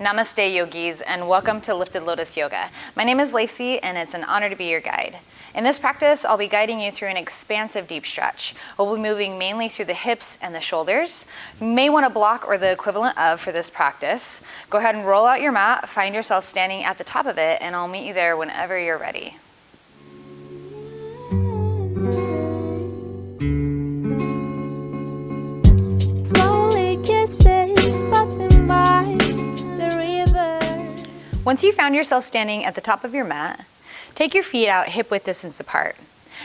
Namaste yogis, and welcome to Lifted Lotus Yoga. My name is Lacey and it's an honor to be your guide. In this practice, I'll be guiding you through an expansive deep stretch. We'll be moving mainly through the hips and the shoulders. You may want to block or the equivalent of for this practice. Go ahead and roll out your mat, find yourself standing at the top of it, and I'll meet you there whenever you're ready. Once you found yourself standing at the top of your mat, take your feet out hip-width distance apart.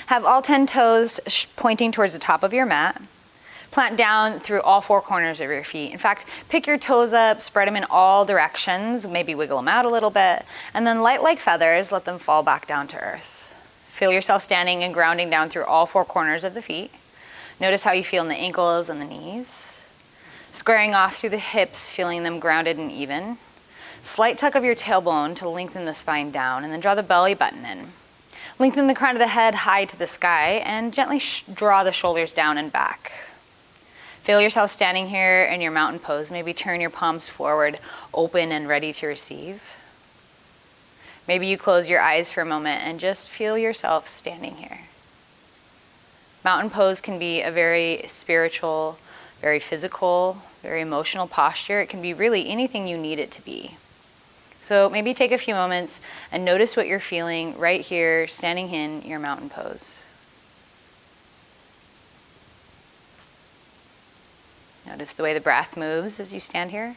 Have all 10 toes pointing towards the top of your mat. Plant down through all 4 corners of your feet. In fact, pick your toes up, spread them in all directions, maybe wiggle them out a little bit, and then light like feathers, let them fall back down to earth. Feel yourself standing and grounding down through all 4 corners of the feet. Notice how you feel in the ankles and the knees. Squaring off through the hips, feeling them grounded and even. Slight tuck of your tailbone to lengthen the spine down, and then draw the belly button in. Lengthen the crown of the head high to the sky, and gently draw the shoulders down and back. Feel yourself standing here in your mountain pose. Maybe turn your palms forward, open and ready to receive. Maybe you close your eyes for a moment and just feel yourself standing here. Mountain pose can be a very spiritual, very physical, very emotional posture. It can be really anything you need it to be. So maybe take a few moments and notice what you're feeling right here, standing in your mountain pose. Notice the way the breath moves as you stand here.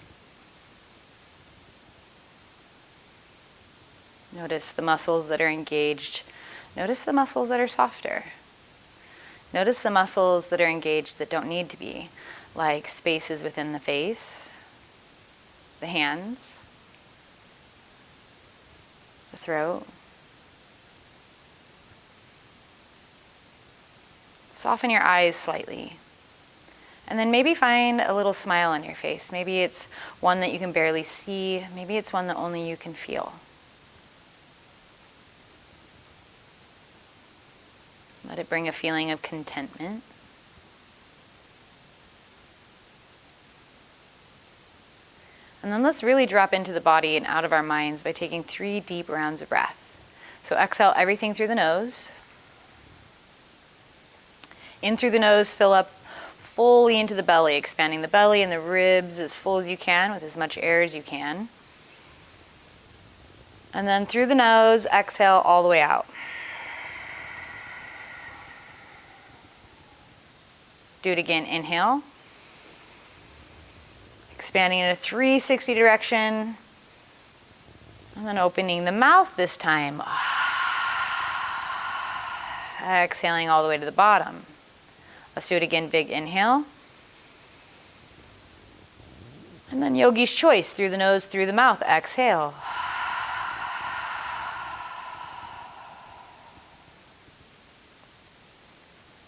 Notice the muscles that are engaged. Notice the muscles that are softer. Notice the muscles that are engaged that don't need to be, like spaces within the face, the hands, the throat. Soften your eyes slightly. And then maybe find a little smile on your face. Maybe it's one that you can barely see. Maybe it's one that only you can feel. Let it bring a feeling of contentment. And then let's really drop into the body and out of our minds by taking 3 deep rounds of breath. So exhale everything through the nose. In through the nose, fill up fully into the belly, expanding the belly and the ribs as full as you can with as much air as you can. And then through the nose, exhale all the way out. Do it again, inhale. Expanding in a 360 direction, and then opening the mouth this time. Exhaling all the way to the bottom. Let's do it again, big inhale. And then yogi's choice, through the nose, through the mouth, exhale.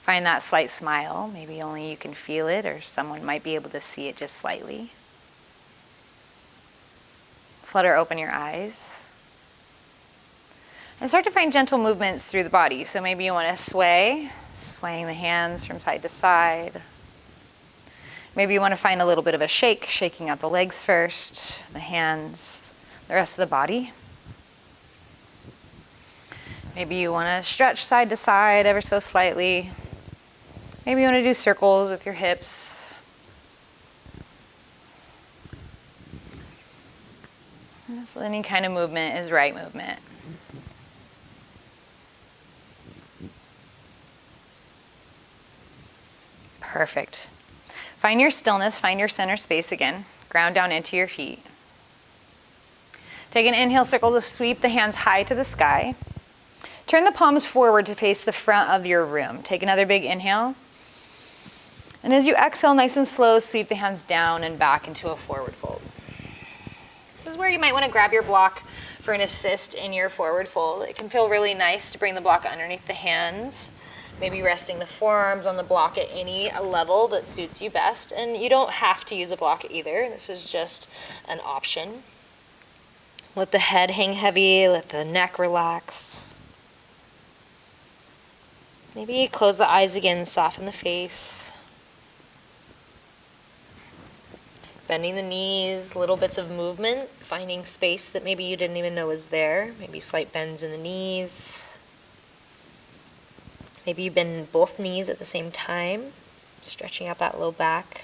Find that slight smile, maybe only you can feel it or someone might be able to see it just slightly. Flutter open your eyes. And start to find gentle movements through the body. So maybe you want to sway, swaying the hands from side to side. Maybe you want to find a little bit of a shake, shaking out the legs first, the hands, the rest of the body. Maybe you want to stretch side to side ever so slightly. Maybe you want to do circles with your hips. So any kind of movement is right movement. Perfect. Find your stillness, find your center space again. Ground down into your feet. Take an inhale, circle to sweep the hands high to the sky. Turn the palms forward to face the front of your room. Take another big inhale. And as you exhale, nice and slow, sweep the hands down and back into a forward fold. This is where you might want to grab your block for an assist in your forward fold. It can feel really nice to bring the block underneath the hands, maybe resting the forearms on the block at any level that suits you best. And you don't have to use a block either. This is just an option. Let the head hang heavy, let the neck relax. Maybe close the eyes again, soften the face. Bending the knees, little bits of movement, finding space that maybe you didn't even know was there. Maybe slight bends in the knees. Maybe you bend both knees at the same time, stretching out that low back.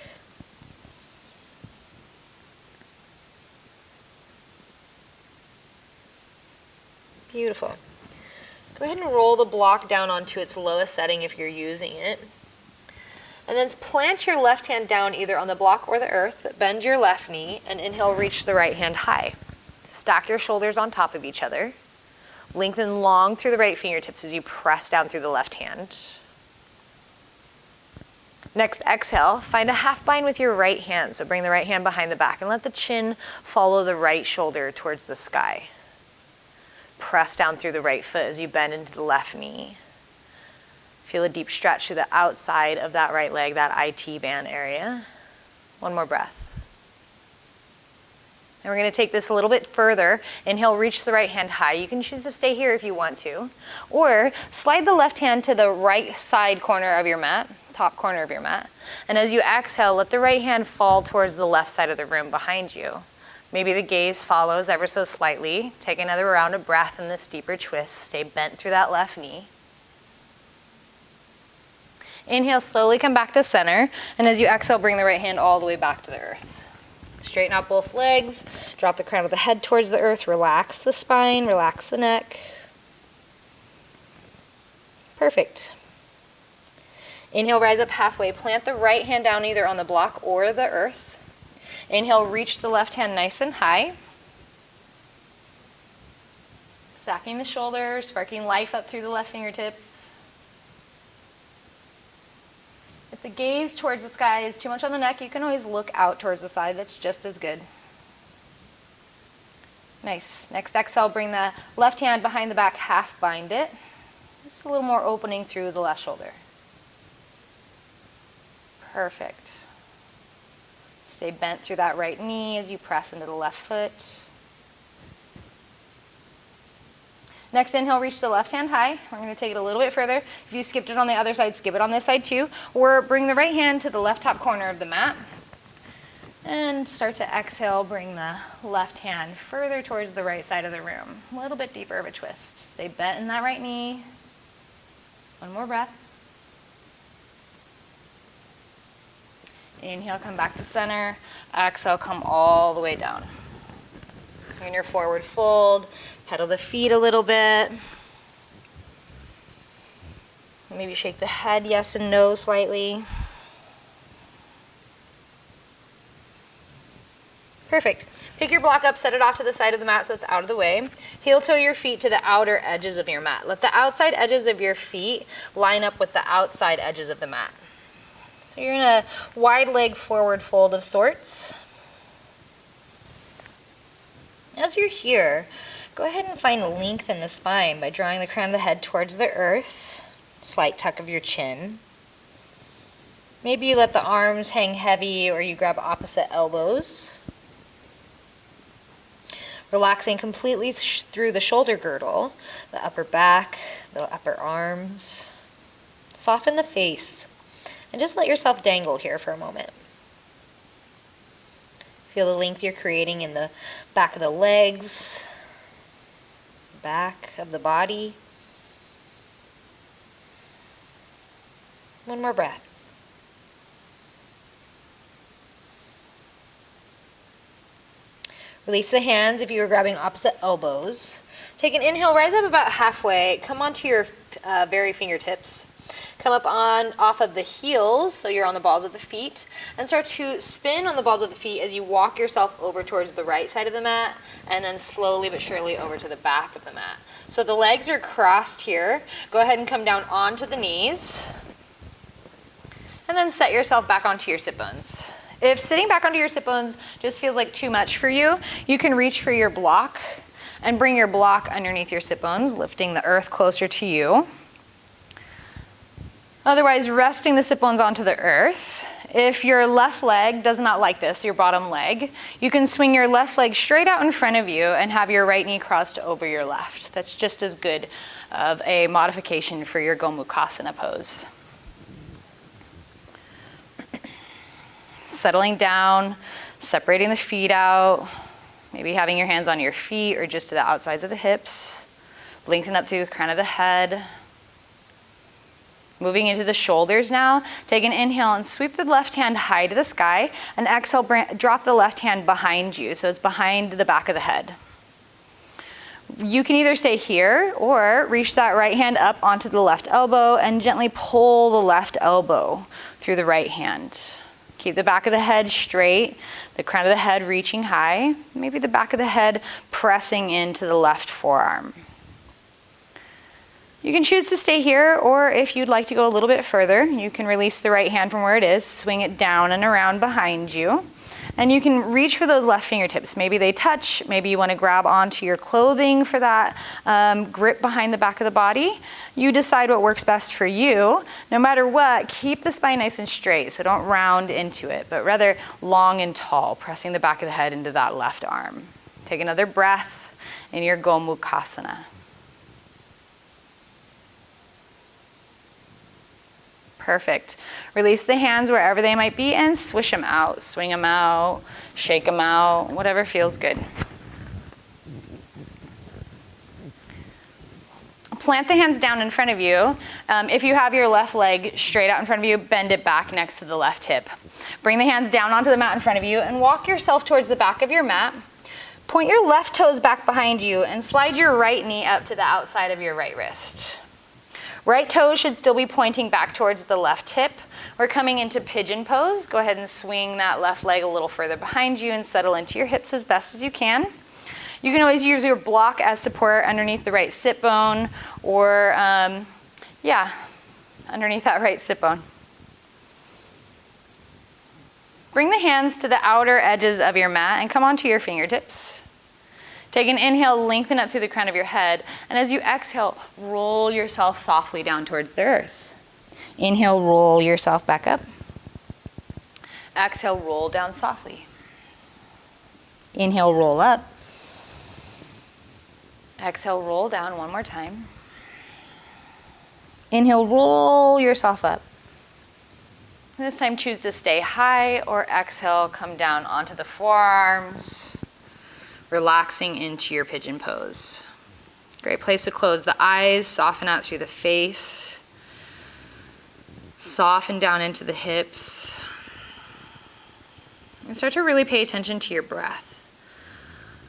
Beautiful. Go ahead and roll the block down onto its lowest setting if you're using it. And then plant your left hand down either on the block or the earth, bend your left knee, and inhale, reach the right hand high. Stack your shoulders on top of each other. Lengthen long through the right fingertips as you press down through the left hand. Next, exhale, find a half bind with your right hand. So bring the right hand behind the back and let the chin follow the right shoulder towards the sky. Press down through the right foot as you bend into the left knee. Feel a deep stretch through the outside of that right leg, that IT band area. One more breath. And we're going to take this a little bit further. Inhale, reach the right hand high. You can choose to stay here if you want to. Or slide the left hand to the right side corner of your mat, top corner of your mat. And as you exhale, let the right hand fall towards the left side of the room behind you. Maybe the gaze follows ever so slightly. Take another round of breath in this deeper twist. Stay bent through that left knee. Inhale, slowly come back to center. And as you exhale, bring the right hand all the way back to the earth. Straighten out both legs. Drop the crown of the head towards the earth. Relax the spine. Relax the neck. Perfect. Inhale, rise up halfway. Plant the right hand down either on the block or the earth. Inhale, reach the left hand nice and high. Stacking the shoulders, sparking life up through the left fingertips. If the gaze towards the sky is too much on the neck, you can always look out towards the side. That's just as good. Nice. Next exhale, bring the left hand behind the back, half bind it. Just a little more opening through the left shoulder. Perfect. Stay bent through that right knee as you press into the left foot. Next inhale, reach the left hand high. We're going to take it a little bit further. If you skipped it on the other side, skip it on this side too. Or bring the right hand to the left top corner of the mat. And start to exhale, bring the left hand further towards the right side of the room. A little bit deeper of a twist. Stay bent in that right knee. One more breath. Inhale, come back to center. Exhale, come all the way down. In your forward fold, pedal the feet a little bit. Maybe shake the head yes and no slightly. Perfect. Pick your block up, set it off to the side of the mat so it's out of the way. Heel toe your feet to the outer edges of your mat. Let the outside edges of your feet line up with the outside edges of the mat. So you're in a wide leg forward fold of sorts. As you're here, go ahead and find length in the spine by drawing the crown of the head towards the earth. Slight tuck of your chin. Maybe you let the arms hang heavy or you grab opposite elbows. Relaxing completely through the shoulder girdle, the upper back, the upper arms. Soften the face. And just let yourself dangle here for a moment. Feel the length you're creating in the back of the legs, back of the body. One more breath. Release the hands if you were grabbing opposite elbows. Take an inhale, rise up about halfway. Come onto your very fingertips. Come up off of the heels, so you're on the balls of the feet, and start to spin on the balls of the feet as you walk yourself over towards the right side of the mat, and then slowly but surely over to the back of the mat. So the legs are crossed here. Go ahead and come down onto the knees, and then set yourself back onto your sit bones. If sitting back onto your sit bones just feels like too much for you, you can reach for your block and bring your block underneath your sit bones, lifting the earth closer to you. Otherwise, resting the sit bones onto the earth. If your left leg does not like this, your bottom leg, you can swing your left leg straight out in front of you and have your right knee crossed over your left. That's just as good of a modification for your Gomukasana pose. Settling down, Separating the feet out, maybe having your hands on your feet or just to the outsides of the hips. Lengthen up through the crown of the head. Moving into the shoulders now. Take an inhale and sweep the left hand high to the sky. And exhale, drop the left hand behind you, so it's behind the back of the head. You can either stay here or reach that right hand up onto the left elbow and gently pull the left elbow through the right hand. Keep the back of the head straight, the crown of the head reaching high, maybe the back of the head pressing into the left forearm. You can choose to stay here, or if you'd like to go a little bit further, you can release the right hand from where it is, swing it down and around behind you, and you can reach for those left fingertips. Maybe they touch, maybe you want to grab onto your clothing for that grip behind the back of the body. You decide what works best for you. No matter what, keep the spine nice and straight, so don't round into it, but rather long and tall, pressing the back of the head into that left arm. Take another breath in your Gomukasana. Perfect. Release the hands wherever they might be and swish them out. Swing them out, shake them out, whatever feels good. Plant the hands down in front of you. If you have your left leg straight out in front of you, bend it back next to the left hip. Bring the hands down onto the mat in front of you and walk yourself towards the back of your mat. Point your left toes back behind you and slide your right knee up to the outside of your right wrist. Right toe should still be pointing back towards the left hip. We're coming into Pigeon Pose. Go ahead and swing that left leg a little further behind you and settle into your hips as best as you can. You can always use your block as support underneath the right sit bone or, underneath that right sit bone. Bring the hands to the outer edges of your mat and come onto your fingertips. Take an inhale, lengthen up through the crown of your head, and as you exhale, roll yourself softly down towards the earth. Inhale, roll yourself back up. Exhale, roll down softly. Inhale, roll up. Exhale, roll down one more time. Inhale, roll yourself up. This time choose to stay high or exhale, come down onto the forearms. Relaxing into your Pigeon Pose. Great place to close the eyes, soften out through the face, soften down into the hips, and start to really pay attention to your breath.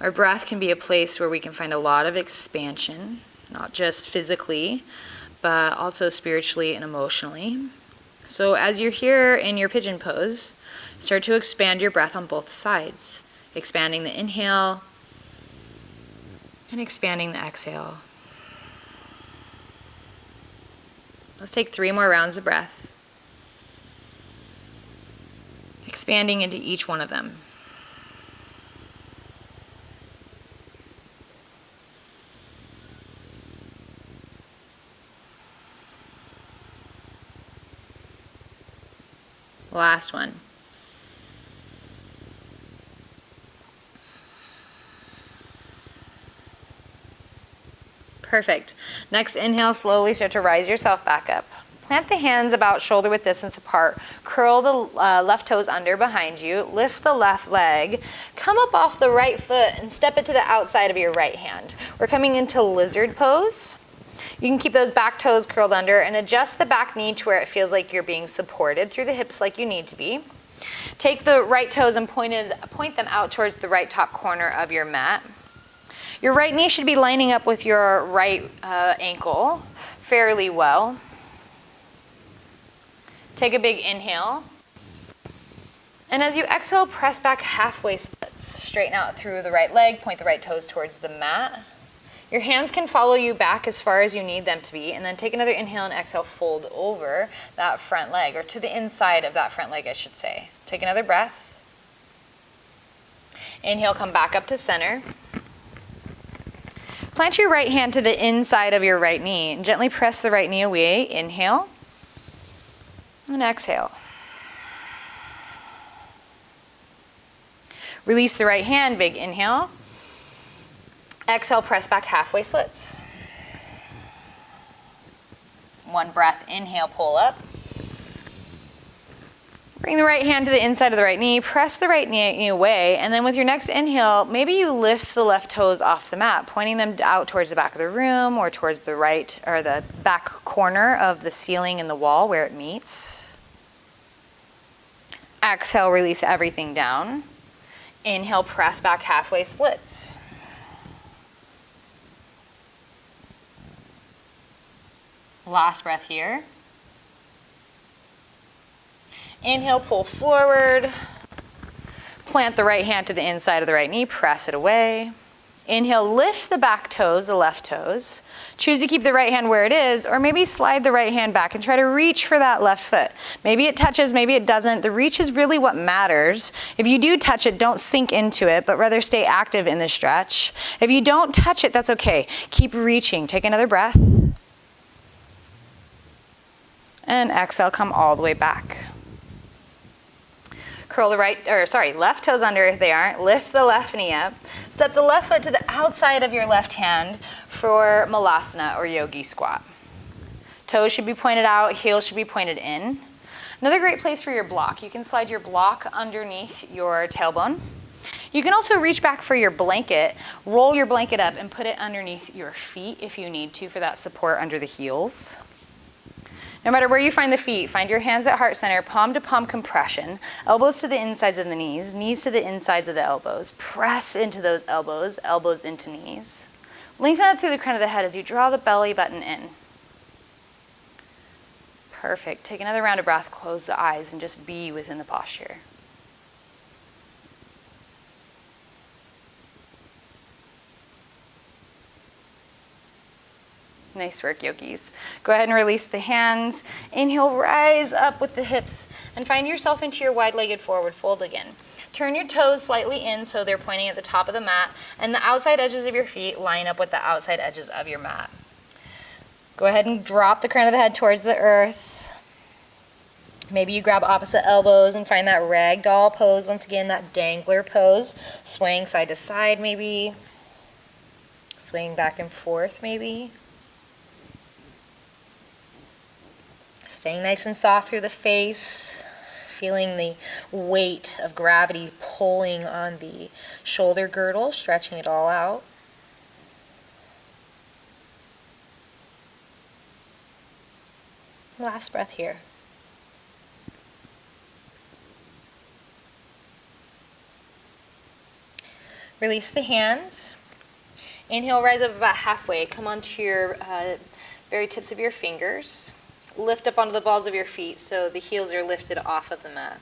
Our breath can be a place where we can find a lot of expansion, not just physically, but also spiritually and emotionally. So as you're here in your Pigeon Pose, start to expand your breath on both sides, expanding the inhale, and expanding the exhale. Let's take 3 more rounds of breath. Expanding into each one of them. Last one. Perfect. Next inhale, slowly start to rise yourself back up. Plant the hands about shoulder width distance apart. Curl the left toes under behind you. Lift the left leg. Come up off the right foot and step it to the outside of your right hand. We're coming into lizard pose. You can keep those back toes curled under and adjust the back knee to where it feels like you're being supported through the hips like you need to be. Take the right toes and point them out towards the right top corner of your mat. Your right knee should be lining up with your right ankle fairly well. Take a big inhale. And as you exhale, press back halfway splits. Straighten out through the right leg, point the right toes towards the mat. Your hands can follow you back as far as you need them to be, and then take another inhale and exhale, fold over that front leg, or to the inside of that front leg, I should say. Take another breath. Inhale, come back up to center. Plant your right hand to the inside of your right knee and gently press the right knee away. Inhale and exhale. Release the right hand, big inhale. Exhale, press back halfway slits. One breath, inhale, pull up. Bring the right hand to the inside of the right knee, press the right knee away, and then with your next inhale, maybe you lift the left toes off the mat, pointing them out towards the back of the room or towards the right or the back corner of the ceiling and the wall where it meets. Exhale, release everything down. Inhale, press back halfway splits. Last breath here. Inhale, pull forward. Plant the right hand to the inside of the right knee, press it away. Inhale, lift the back toes, the left toes. Choose to keep the right hand where it is, or maybe slide the right hand back and try to reach for that left foot. Maybe it touches, maybe it doesn't. The reach is really what matters. If you do touch it, don't sink into it, but rather stay active in the stretch. If you don't touch it, that's okay. Keep reaching. Take another breath. And exhale, come all the way back. Curl the left toes under if they aren't. Lift the left knee up. Step the left foot to the outside of your left hand for Malasana or yogi squat. Toes should be pointed out, heels should be pointed in. Another great place for your block. You can slide your block underneath your tailbone. You can also reach back for your blanket, roll your blanket up and put it underneath your feet if you need to for that support under the heels. No matter where you find the feet, find your hands at heart center, palm to palm compression, elbows to the insides of the knees, knees to the insides of the elbows. Press into those elbows, elbows into knees. Lengthen up through the crown of the head as you draw the belly button in. Perfect. Take another round of breath, close the eyes, and just be within the posture. Nice work, yogis. Go ahead and release the hands. Inhale, rise up with the hips and find yourself into your wide-legged forward fold again. Turn your toes slightly in so they're pointing at the top of the mat, and the outside edges of your feet line up with the outside edges of your mat. Go ahead and drop the crown of the head towards the earth. Maybe you grab opposite elbows and find that ragdoll pose, once again, that dangler pose. Swaying side to side maybe. Swaying back and forth maybe. Staying nice and soft through the face, feeling the weight of gravity pulling on the shoulder girdle, stretching it all out. Last breath here. Release the hands. Inhale, rise up about halfway. Come onto your very tips of your fingers. Lift up onto the balls of your feet so the heels are lifted off of the mat.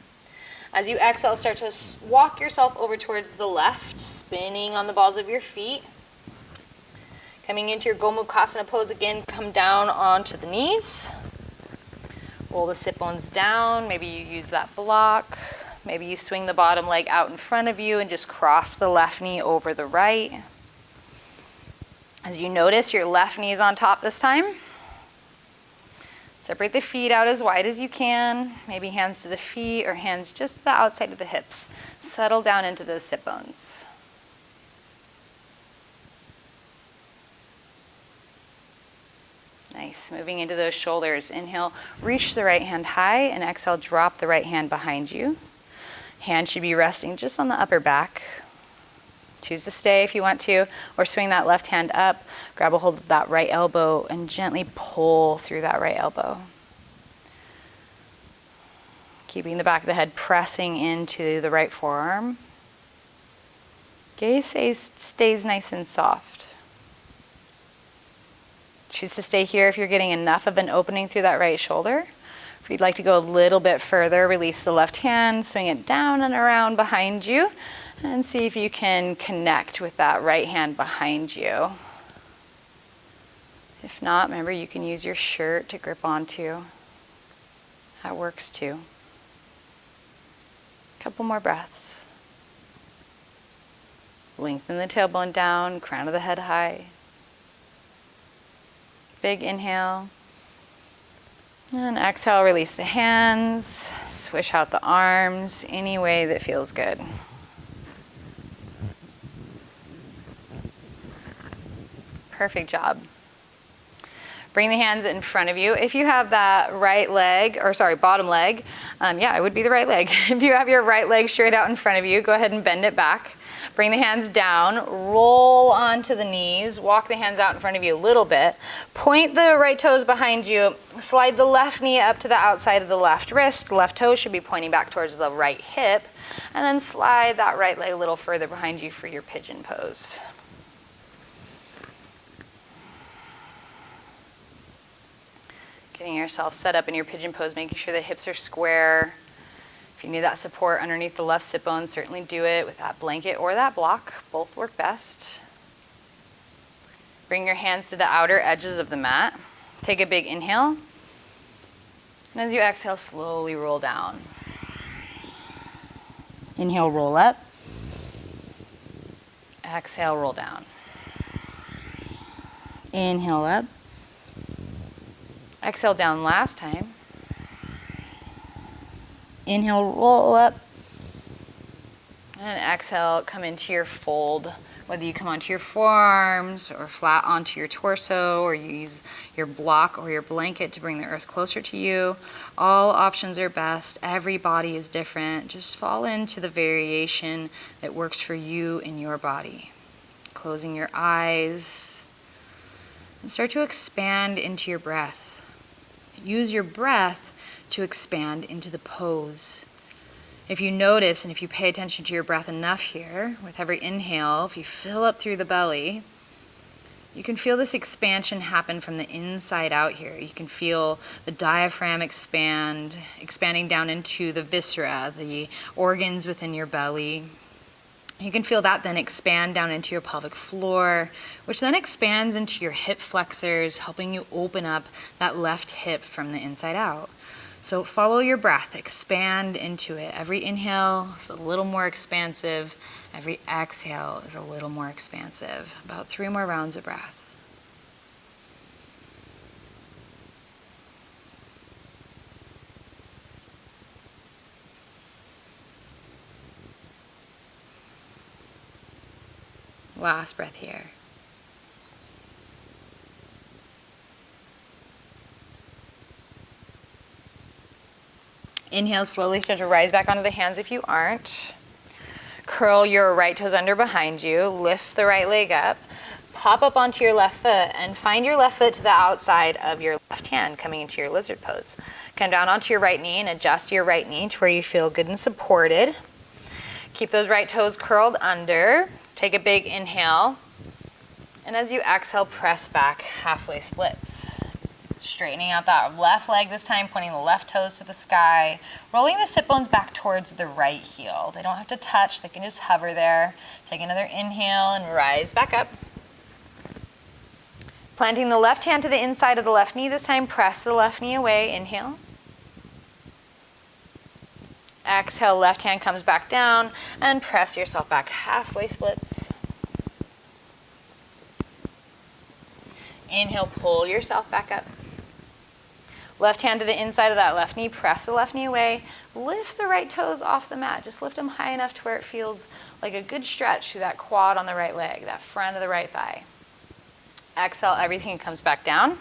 As you exhale, start to walk yourself over towards the left, spinning on the balls of your feet. Coming into your Gomukasana Pose again, come down onto the knees. Roll the sit bones down. Maybe you use that block. Maybe you swing the bottom leg out in front of you and just cross the left knee over the right. As you notice, your left knee is on top this time. Separate the feet out as wide as you can. Maybe hands to the feet or hands just the outside of the hips. Settle down into those sit bones. Nice. Moving into those shoulders. Inhale, reach the right hand high, and exhale, drop the right hand behind you. Hand should be resting just on the upper back. Choose to stay if you want to, or swing that left hand up, grab a hold of that right elbow, and gently pull through that right elbow. Keeping the back of the head pressing into the right forearm. Gaze stays nice and soft. Choose to stay here if you're getting enough of an opening through that right shoulder. If you'd like to go a little bit further, release the left hand, swing it down and around behind you, and see if you can connect with that right hand behind you. If not, remember you can use your shirt to grip onto. That works too. Couple more breaths. Lengthen the tailbone down, crown of the head high. Big inhale. And exhale, release the hands. Swish out the arms any way that feels good. Perfect job. Bring the hands in front of you. If you have that bottom leg, yeah, it would be the right leg. If you have your right leg straight out in front of you, go ahead and bend it back. Bring the hands down, roll onto the knees, walk the hands out in front of you a little bit. Point the right toes behind you, slide the left knee up to the outside of the left wrist. Left toe should be pointing back towards the right hip. And then slide that right leg a little further behind you for your pigeon pose. Getting yourself set up in your pigeon pose, making sure the hips are square. If you need that support underneath the left sit bone, certainly do it with that blanket or that block. Both work best. Bring your hands to the outer edges of the mat. Take a big inhale. And as you exhale, slowly roll down. Inhale, roll up. Exhale, roll down. Inhale up. Exhale down last time. Inhale, roll up. And exhale, come into your fold. Whether you come onto your forearms or flat onto your torso, or you use your block or your blanket to bring the earth closer to you, all options are best. Every body is different. Just fall into the variation that works for you and your body. Closing your eyes and start to expand into your breath. Use your breath to expand into the pose. If you notice and if you pay attention to your breath enough here, with every inhale, if you fill up through the belly, you can feel this expansion happen from the inside out here. You can feel the diaphragm expanding down into the viscera, the organs within your belly. You can feel that then expand down into your pelvic floor, which then expands into your hip flexors, helping you open up that left hip from the inside out. So follow your breath, expand into it. Every inhale is a little more expansive. Every exhale is a little more expansive. About 3 more rounds of breath. Last breath here. Inhale, slowly start to rise back onto the hands if you aren't. Curl your right toes under behind you. Lift the right leg up. Pop up onto your left foot and find your left foot to the outside of your left hand, coming into your lizard pose. Come down onto your right knee and adjust your right knee to where you feel good and supported. Keep those right toes curled under. Take a big inhale, and as you exhale, press back, halfway splits. Straightening out that left leg this time, pointing the left toes to the sky, rolling the sit bones back towards the right heel. They don't have to touch, they can just hover there. Take another inhale and rise back up. Planting the left hand to the inside of the left knee this time, press the left knee away, inhale. Exhale, left hand comes back down and press yourself back, halfway splits. Inhale, pull yourself back up. Left hand to the inside of that left knee, press the left knee away. Lift the right toes off the mat. Just lift them high enough to where it feels like a good stretch through that quad on the right leg, that front of the right thigh. Exhale, everything comes back down.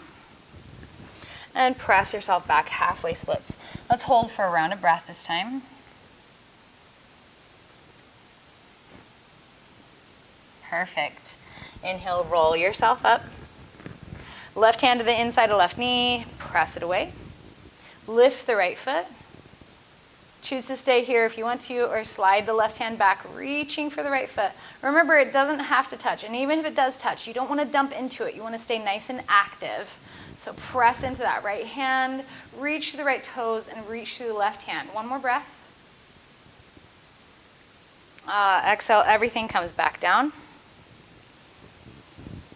And press yourself back, halfway splits. Let's hold for a round of breath this time. Perfect. Inhale, roll yourself up. Left hand to the inside of left knee, press it away. Lift the right foot. Choose to stay here if you want to, or slide the left hand back, reaching for the right foot. Remember, it doesn't have to touch, and even if it does touch, you don't want to dump into it. You want to stay nice and active. So press into that right hand, reach to the right toes, and reach through the left hand. One more breath. Exhale, everything comes back down.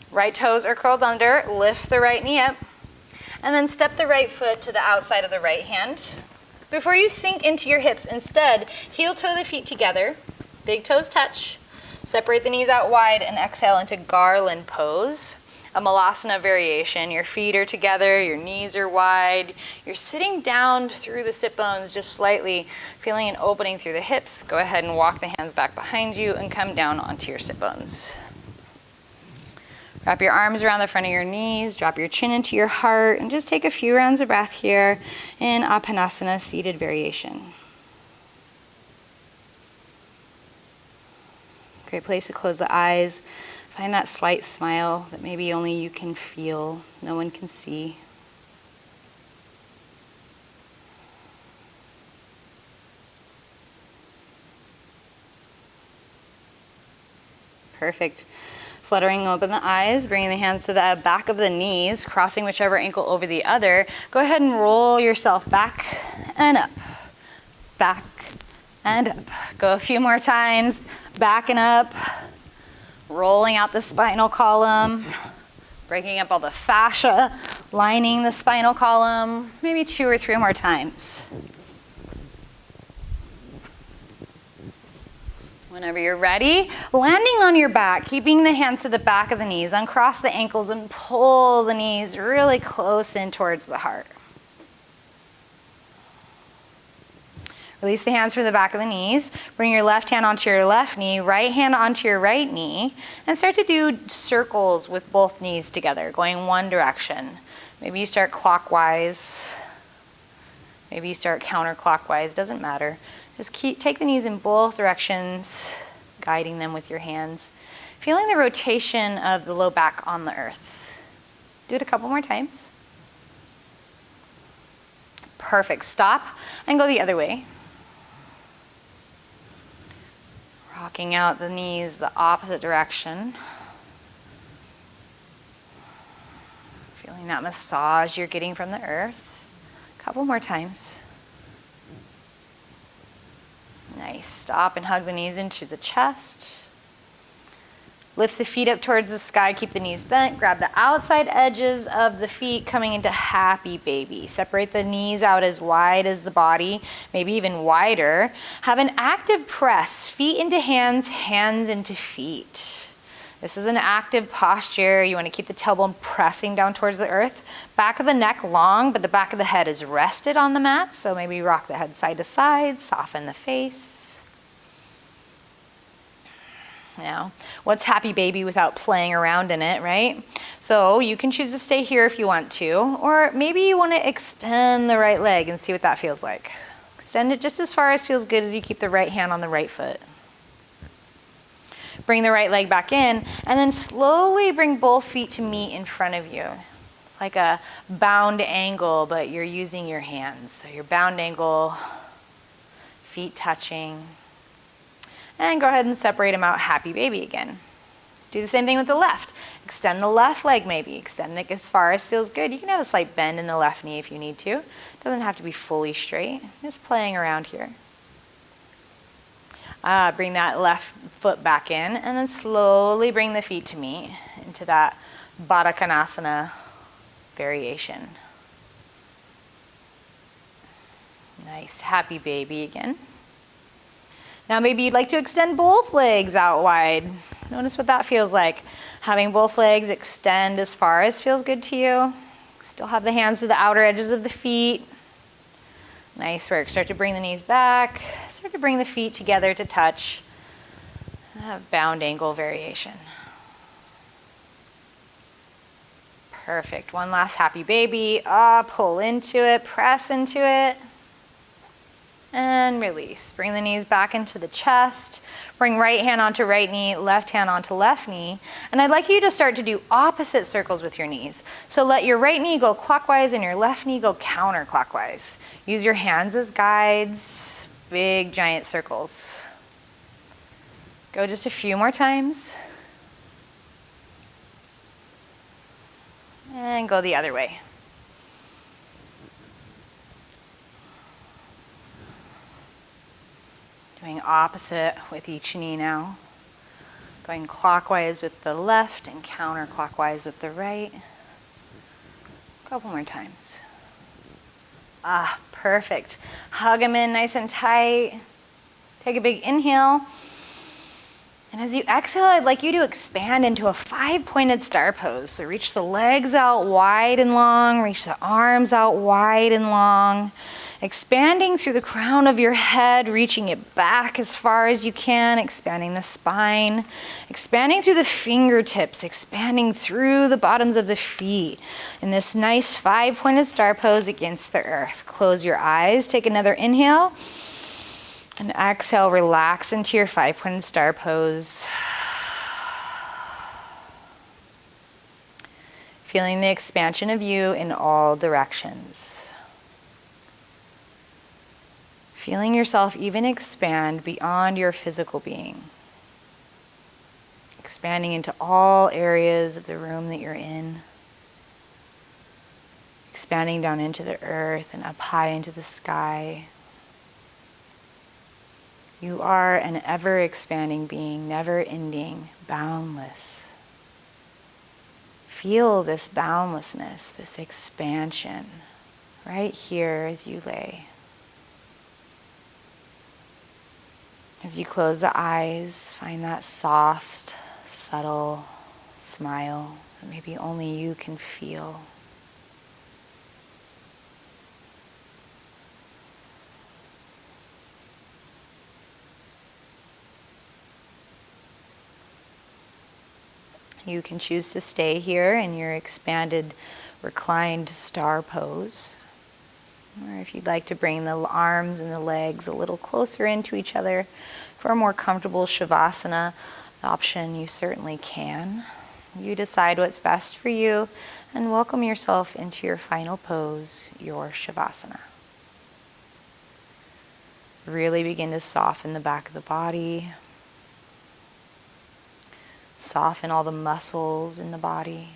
Right toes are curled under, lift the right knee up, and then step the right foot to the outside of the right hand. Before you sink into your hips, instead, heel toe the feet together, big toes touch, separate the knees out wide, and exhale into Garland Pose, a Malasana variation. Your feet are together, your knees are wide, you're sitting down through the sit bones just slightly, feeling an opening through the hips. Go ahead and walk the hands back behind you and come down onto your sit bones. Wrap your arms around the front of your knees, drop your chin into your heart, and just take a few rounds of breath here in Apanasana, seated variation. Great place to close the eyes. Find that slight smile that maybe only you can feel, no one can see. Perfect. Fluttering open the eyes, bringing the hands to the back of the knees, crossing whichever ankle over the other. Go ahead and roll yourself back and up. Back and up. Go a few more times. Back and up. Rolling out the spinal column. Breaking up all the fascia, lining the spinal column. Maybe 2 or 3 more times. Whenever you're ready, landing on your back, keeping the hands to the back of the knees, uncross the ankles and pull the knees really close in towards the heart. Release the hands from the back of the knees. Bring your left hand onto your left knee, right hand onto your right knee, and start to do circles with both knees together, going one direction. Maybe you start clockwise. Maybe you start counterclockwise, doesn't matter. Just take the knees in both directions, guiding them with your hands. Feeling the rotation of the low back on the earth. Do it a couple more times. Perfect. Stop and go the other way. Rocking out the knees the opposite direction. Feeling that massage you're getting from the earth. A couple more times. Nice. Stop and hug the knees into the chest. Lift the feet up towards the sky. Keep the knees bent. Grab the outside edges of the feet coming into happy baby. Separate the knees out as wide as the body, maybe even wider. Have an active press. Feet into hands, hands into feet. This is an active posture. You want to keep the tailbone pressing down towards the earth. Back of the neck long, but the back of the head is rested on the mat. So maybe rock the head side to side, soften the face. Now, what's happy baby without playing around in it, right? So you can choose to stay here if you want to, or maybe you want to extend the right leg and see what that feels like. Extend it just as far as feels good as you keep the right hand on the right foot. Bring the right leg back in, and then slowly bring both feet to meet in front of you. It's like a bound angle, but you're using your hands. So your bound angle, feet touching. And go ahead and separate them out, happy baby again. Do the same thing with the left. Extend the left leg maybe. Extend it as far as feels good. You can have a slight bend in the left knee if you need to. It doesn't have to be fully straight. Just playing around here. Bring that left foot back in, and then slowly bring the feet to meet into that Badakanasana variation. Nice, happy baby again. Now maybe you'd like to extend both legs out wide. Notice what that feels like. Having both legs extend as far as feels good to you. Still have the hands to the outer edges of the feet. Nice work. Start to bring the knees back. Start to bring the feet together to touch. Bound angle variation. Perfect. One last happy baby. Pull into it, press into it. And release. Bring the knees back into the chest. Bring right hand onto right knee, left hand onto left knee. And I'd like you to start to do opposite circles with your knees. So let your right knee go clockwise and your left knee go counterclockwise. Use your hands as guides. Big giant circles. Go just a few more times. And go the other way. Doing opposite with each knee now. Going clockwise with the left and counterclockwise with the right. A couple more times. Perfect. Hug them in nice and tight. Take a big inhale. And as you exhale, I'd like you to expand into a 5-pointed star pose. So reach the legs out wide and long, reach the arms out wide and long. Expanding through the crown of your head, reaching it back as far as you can, expanding the spine, expanding through the fingertips, expanding through the bottoms of the feet. In this nice 5-pointed star pose against the earth. Close your eyes, take another inhale, and exhale, relax into your 5-pointed star pose. Feeling the expansion of you in all directions. Feeling yourself even expand beyond your physical being. Expanding into all areas of the room that you're in. Expanding down into the earth and up high into the sky. You are an ever-expanding being, never-ending, boundless. Feel this boundlessness, this expansion, right here as you lay. As you close the eyes, find that soft, subtle smile that maybe only you can feel. You can choose to stay here in your expanded, reclined star pose. Or if you'd like to bring the arms and the legs a little closer into each other for a more comfortable Shavasana option, you certainly can. You decide what's best for you and welcome yourself into your final pose, your Shavasana. Really begin to soften the back of the body. Soften all the muscles in the body.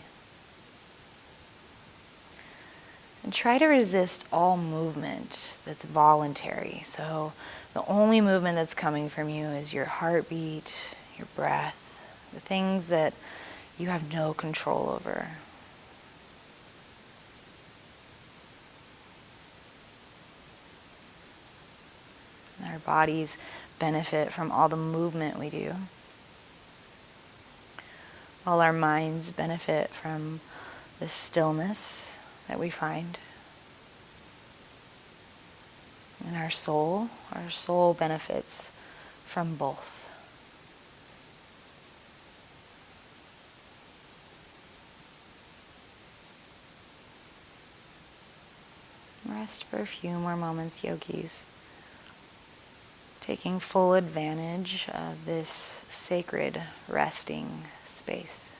And try to resist all movement that's voluntary. So the only movement that's coming from you is your heartbeat, your breath, the things that you have no control over. Our bodies benefit from all the movement we do. While our minds benefit from the stillness that we find. And our soul benefits from both. Rest for a few more moments, yogis. Taking full advantage of this sacred resting space.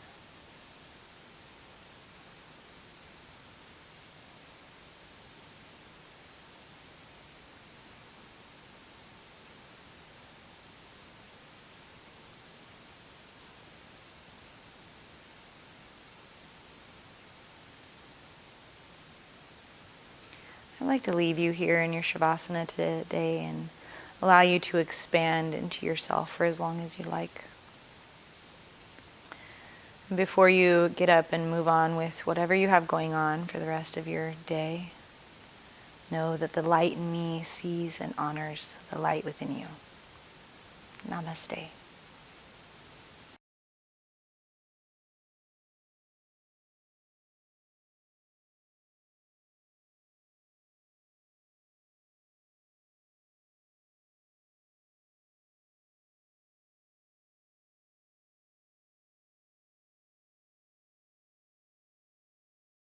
I'd like to leave you here in your Shavasana today and allow you to expand into yourself for as long as you like. And before you get up and move on with whatever you have going on for the rest of your day, know that the light in me sees and honors the light within you. Namaste.